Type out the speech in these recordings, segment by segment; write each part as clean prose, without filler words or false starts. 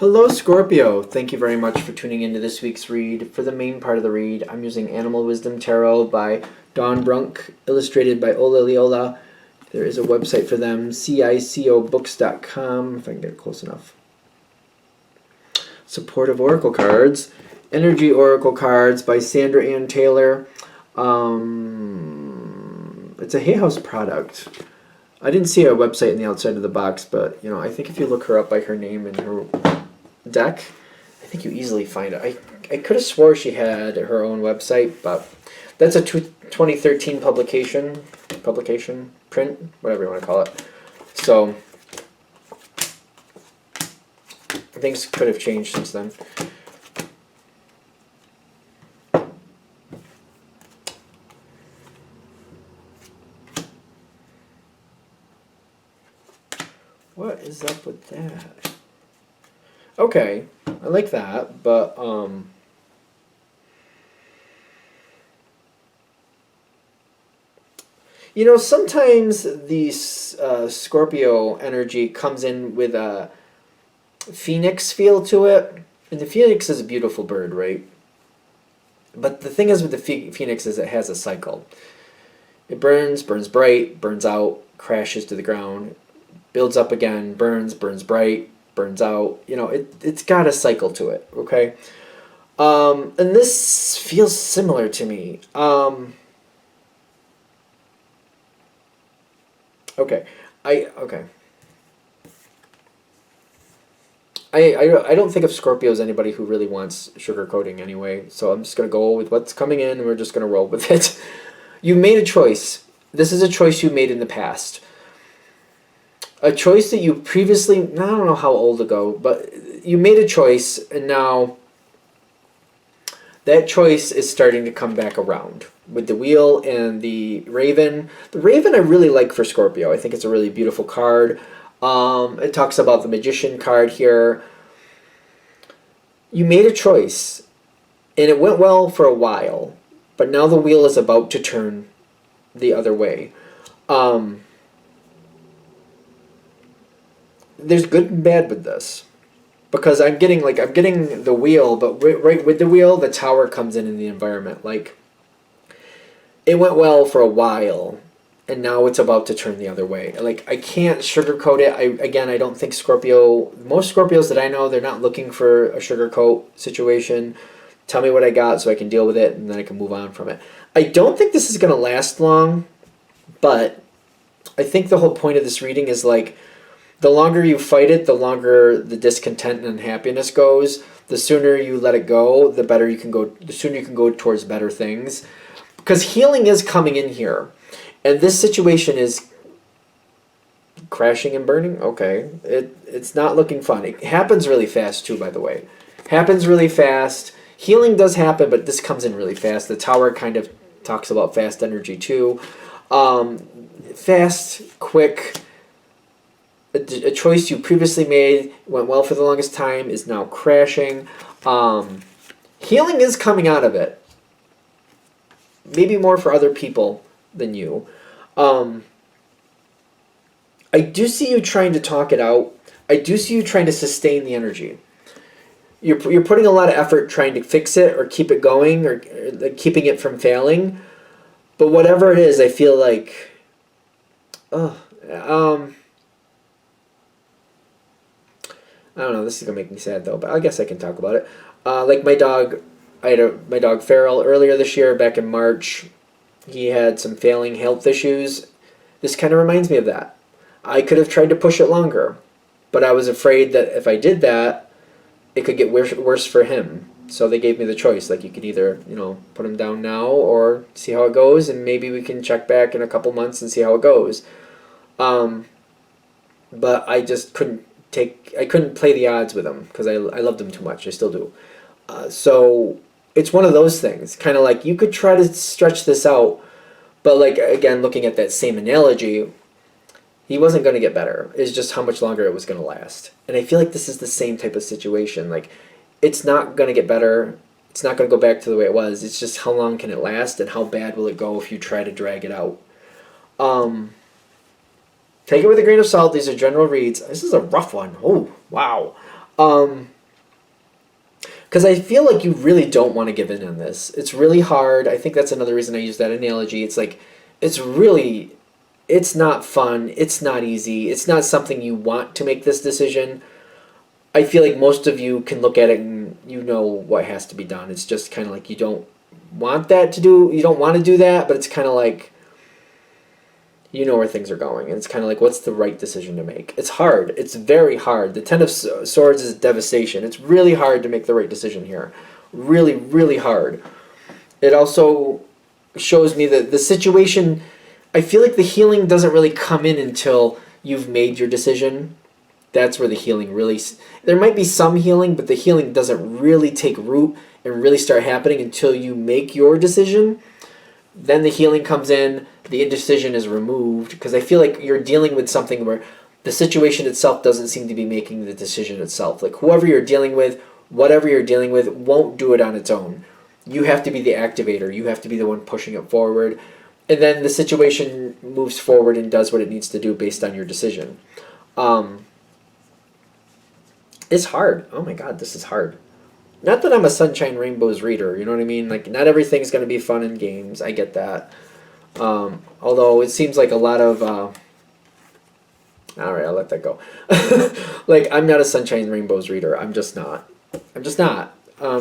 Hello, Scorpio. Thank you very much for tuning into this week's read. For the main part of the read, I'm using Animal Wisdom Tarot by Dawn Brunk, illustrated by Ola Leola. There is a website for them, cicobooks.com, if I can get it close enough. Supportive Oracle cards, Energy Oracle cards by Sandra Ann Taylor. It's a Hay House product. I didn't see a website in the outside of the box, but I think if you look her up by her name and her deck, I think you easily find it. I could have swore she had her own website, but that's a 2013 publication, print, whatever you want to call it. So things could have changed since then. What is up with that? Okay, I like that, but sometimes the Scorpio energy comes in with a phoenix feel to it, and the phoenix is a beautiful bird, right? But the thing is with the phoenix is it has a cycle. It burns bright, burns out, crashes to the ground, builds up again, burns bright, burns out. It's got a cycle to it, okay? And this feels similar to me. Okay. I don't think of Scorpio as anybody who really wants sugarcoating anyway, so I'm just going to go with what's coming in, and we're just going to roll with it. You made a choice. This is a choice you made in the past. A choice that you previously, I don't know how old ago, but you made a choice, and now that choice is starting to come back around with the wheel and the raven. The raven I really like for Scorpio. I think it's a really beautiful card. It talks about the magician card here. You made a choice, and it went well for a while, but now the wheel is about to turn the other way. There's good and bad with this, because I'm getting the wheel, but right with the wheel, the tower comes in the environment. Like, it went well for a while, and now it's about to turn the other way. Like, I can't sugarcoat it. I don't think most Scorpios that I know, they're not looking for a sugarcoat situation. Tell me what I got so I can deal with it, and then I can move on from it. I don't think this is going to last long, but I think the whole point of this reading is like, the longer you fight it, the longer the discontent and unhappiness goes. The sooner you let it go, the better you can go. The sooner you can go towards better things, because healing is coming in here, and this situation is crashing and burning. Okay, it's not looking fun. It happens really fast too, by the way. Happens really fast. Healing does happen, but this comes in really fast. The tower kind of talks about fast energy too. Fast, quick. A choice you previously made, went well for the longest time, is now crashing. Healing is coming out of it. Maybe more for other people than you. I do see you trying to talk it out. I do see you trying to sustain the energy. You're putting a lot of effort trying to fix it or keep it going, or keeping it from failing. But whatever it is, I feel like... I don't know, this is going to make me sad though, but I guess I can talk about it. Like my dog, I had my dog Feral earlier this year, back in March. He had some failing health issues. This kind of reminds me of that. I could have tried to push it longer, but I was afraid that if I did that, it could get worse for him. So they gave me the choice, like, you could either, put him down now or see how it goes, and maybe we can check back in a couple months and see how it goes. But I just couldn't play the odds with him, because I loved him too much. I still do. So it's one of those things, kind of like, you could try to stretch this out, but like, again, looking at that same analogy, he wasn't going to get better. It's just how much longer it was going to last. And I feel like this is the same type of situation. Like, it's not going to get better. It's not going to go back to the way it was. It's just, how long can it last, and how bad will it go if you try to drag it out? Take it with a grain of salt. These are general reads. This is a rough one. Oh, wow. Because I feel like you really don't want to give in on this. It's really hard. I think that's another reason I use that analogy. It's like, it's not fun. It's not easy. It's not something you want to make this decision. I feel like most of you can look at it and you know what has to be done. It's just kind of like you don't want to do that, but it's kind of like you know where things are going. And it's kind of like, what's the right decision to make? It's hard. It's very hard. The Ten of Swords is devastation. It's really hard to make the right decision here. Really, really hard. It also shows me that the situation, I feel like the healing doesn't really come in until you've made your decision. That's where the healing really, there might be some healing, but the healing doesn't really take root and really start happening until you make your decision. Then the healing comes in, the indecision is removed, because I feel like you're dealing with something where the situation itself doesn't seem to be making the decision itself. Like whoever you're dealing with, whatever you're dealing with, won't do it on its own. You have to be the activator. You have to be the one pushing it forward. And then the situation moves forward and does what it needs to do based on your decision. It's hard. Oh my God, this is hard. Not that I'm a Sunshine Rainbows reader, you know what I mean? Like, not everything's going to be fun and games. I get that. Although it seems like a lot of... Alright, I'll let that go. Like, I'm not a Sunshine Rainbows reader. I'm just not.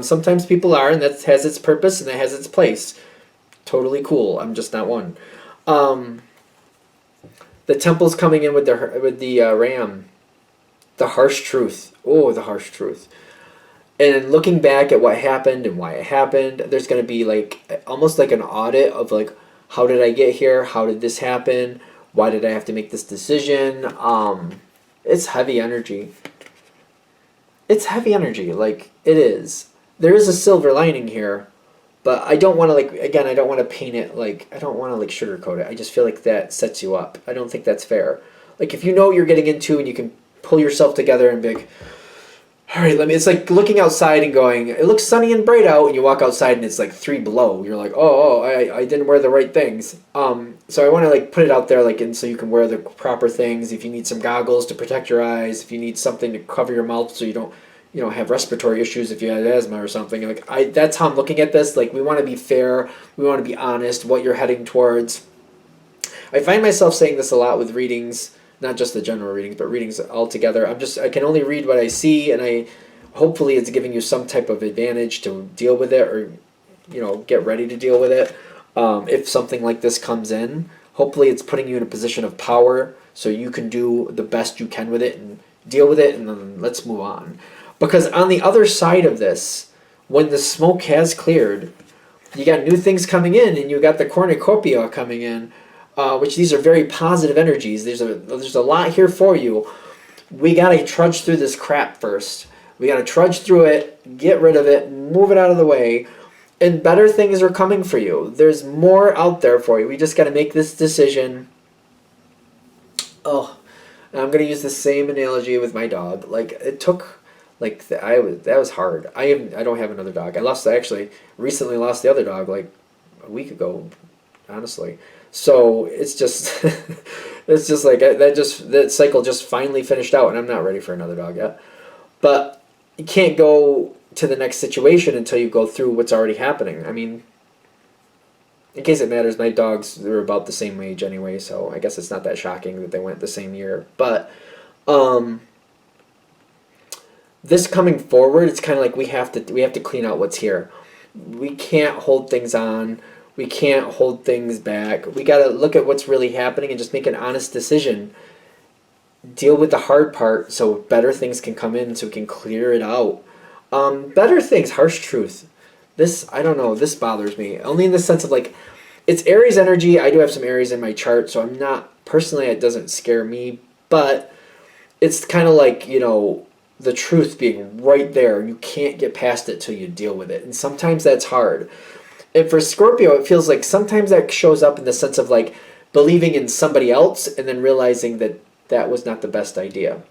Sometimes people are, and that has its purpose, and that has its place. Totally cool. I'm just not one. The temple's coming in with the ram. The harsh truth. Oh, the harsh truth. And looking back at what happened and why it happened, there's going to be like almost like an audit of like, how did I get here? How did this happen? Why did I have to make this decision? It's heavy energy. It's heavy energy, like it is. There is a silver lining here, but I don't want to like, again, I don't want to paint it like, I don't want to like sugarcoat it. I just feel like that sets you up. I don't think that's fair. Like if you know what you're getting into and you can pull yourself together and be like, all right, it's like looking outside and going, it looks sunny and bright out, and you walk outside and it's like 3 below. You're like, I didn't wear the right things. So I want to like put it out there, like, and so you can wear the proper things. If you need some goggles to protect your eyes, if you need something to cover your mouth so you don't have respiratory issues if you had asthma or something. Like that's how I'm looking at this. Like we want to be fair, we want to be honest, what you're heading towards. I find myself saying this a lot with readings. Not just the general readings, but readings altogether. I can only read what I see, and hopefully it's giving you some type of advantage to deal with it, or get ready to deal with it. If something like this comes in, hopefully it's putting you in a position of power so you can do the best you can with it and deal with it, and then let's move on. Because on the other side of this, when the smoke has cleared, you got new things coming in, and you got the cornucopia coming in. Which these are very positive energies. There's a lot here for you. We got to trudge through this crap first. We got to trudge through it, get rid of it, move it out of the way, and better things are coming for you. There's more out there for you. We just got to make this decision. Oh, and I'm going to use the same analogy with my dog. Like it took, like that was hard. I don't have another dog. I recently lost the other dog like a week ago, honestly. So it's just like that cycle just finally finished out, and I'm not ready for another dog yet. But you can't go to the next situation until you go through what's already happening. I mean, in case it matters, my dogs, they're about the same age anyway, so I guess it's not that shocking that they went the same year. But this coming forward, it's kind of like we have to clean out what's here. We can't hold things on. We can't hold things back. We got to look at what's really happening and just make an honest decision. Deal with the hard part so better things can come in so we can clear it out. Better things, harsh truth. This, I don't know, this bothers me. Only in the sense of like, it's Aries energy. I do have some Aries in my chart, so I'm not, personally, it doesn't scare me. But it's kind of like, the truth being right there. You can't get past it till you deal with it. And sometimes that's hard. And for Scorpio, it feels like sometimes that shows up in the sense of like believing in somebody else and then realizing that that was not the best idea.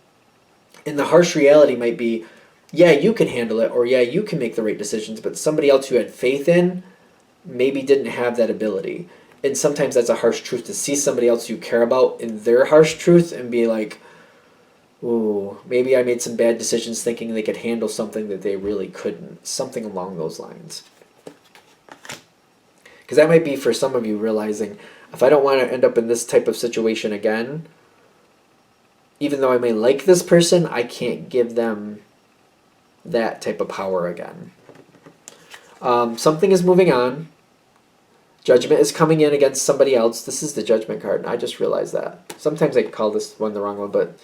And the harsh reality might be, yeah, you can handle it, or yeah, you can make the right decisions, but somebody else you had faith in maybe didn't have that ability. And sometimes that's a harsh truth, to see somebody else you care about in their harsh truth and be like, ooh, maybe I made some bad decisions thinking they could handle something that they really couldn't. Something along those lines. Because that might be for some of you realizing, if I don't want to end up in this type of situation again, even though I may like this person, I can't give them that type of power again. Something is moving on. Judgment is coming in against somebody else. This is the Judgment card, and I just realized that. Sometimes I call this one the wrong one, but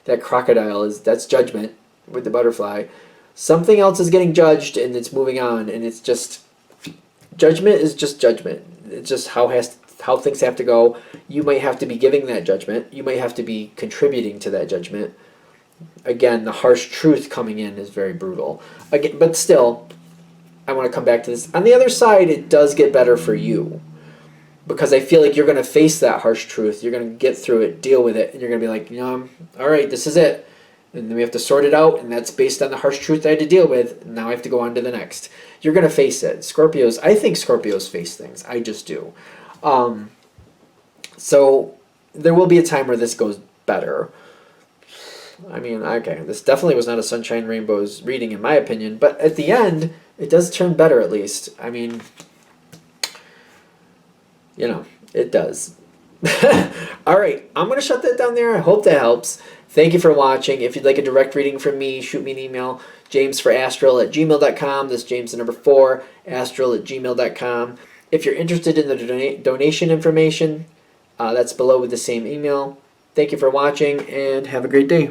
that crocodile that's Judgment with the butterfly. Something else is getting judged, and it's moving on, and it's just... Judgment is just judgment. It's just how things have to go. You might have to be giving that judgment. You might have to be contributing to that judgment. Again, the harsh truth coming in is very brutal. Again, but still, I want to come back to this. On the other side, it does get better for you. Because I feel like you're going to face that harsh truth. You're going to get through it, deal with it, and you're going to be like, all right, this is it. And then we have to sort it out, and that's based on the harsh truth I had to deal with. Now I have to go on to the next. You're going to face it. I think Scorpios face things. I just do. So there will be a time where this goes better. I mean, okay, this definitely was not a Sunshine Rainbows reading in my opinion, but at the end, it does turn better at least. I mean, it does. All right, I'm going to shut that down there. I hope that helps. Thank you for watching. If you'd like a direct reading from me, shoot me an email, jamesforastral@gmail.com. That's James the number 4, astral@gmail.com. If you're interested in the donation information, that's below with the same email. Thank you for watching, and have a great day.